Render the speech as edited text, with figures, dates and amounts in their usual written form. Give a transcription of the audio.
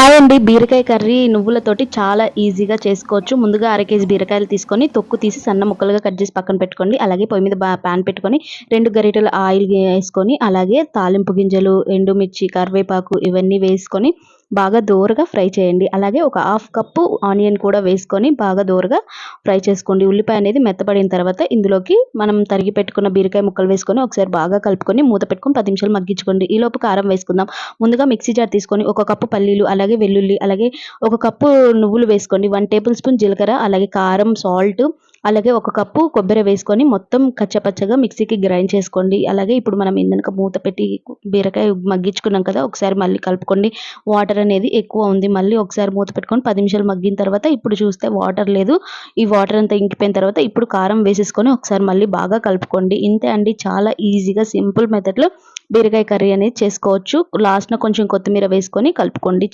Hi అండి. బీరకాయ curry నువ్వులతోటి చాలా ఈజీగా చేసుకోవచ్చు. ముందుగా అర కేజీ బీరకాయలు తీసుకొని తొక్కు తీసి సన్న ముక్కలుగా కట్ చేసి పక్కన పెట్టుకోండి. అలాగే పొయ్యి మీద పాన్ పెట్టుకొని 2 గరిటెల ఆయిల్ వేసుకొని, అలాగే తాలింపు గింజలు, ఎండుమిర్చి, కరివేపాకు ఇవన్నీ వేసుకొని బాగా దోరగా ఫ్రై చేయండి. అలాగే ఒక హాఫ్ కప్పు ఆనియన్ కూడా వేసుకొని బాగా దోరగా ఫ్రై చేసుకోండి. ఉల్లిపాయ అనేది మెత్తబడిన తర్వాత ఇందులోకి మనం తరిగి పెట్టుకున్న బీరకాయ ముక్కలు వేసుకొని ఒకసారి బాగా కలుపుకొని మూత పెట్టుకొని 10 నిమిషాలు మగ్గించుకోండి. ఈలోపు కారం వేసుకుందాం. ముందుగా మిక్సీ జార్ తీసుకొని ఒక కప్పు పల్లీలు, అలాగే వెల్లుల్లి, అలాగే ఒక కప్పు నువ్వులు వేసుకోండి. 1 టేబుల్ స్పూన్ జీలకర్ర, అలాగే కారం, సాల్ట్, అలాగే ఒక కప్పు కొబ్బరి వేసుకొని మొత్తం కచ్చపచ్చగా మిక్సీకి గ్రైండ్ చేసుకోండి. అలాగే ఇప్పుడు మనం ఇందాక మూత పెట్టి బీరకాయ మగ్గించుకున్నాం కదా, ఒకసారి మళ్ళీ కలుపుకోండి. వాటర్ అనేది ఎక్కువ ఉంది. మళ్ళీ ఒకసారి మూత పెట్టుకొని 10 నిమిషాలు మగ్గిన తర్వాత ఇప్పుడు చూస్తే వాటర్ లేదు. ఈ వాటర్ అంతా ఇంకిపోయిన తర్వాత ఇప్పుడు కారం వేసేసుకొని ఒకసారి మళ్ళీ బాగా కలుపుకోండి. ఇంతే అండి, చాలా ఈజీగా సింపుల్ మెథడ్‌లో బీరకాయ కర్రీ అనేది చేసుకోవచ్చు. లాస్ట్‌న కొంచెం కొత్తిమీర వేసుకొని కలుపుకోండి.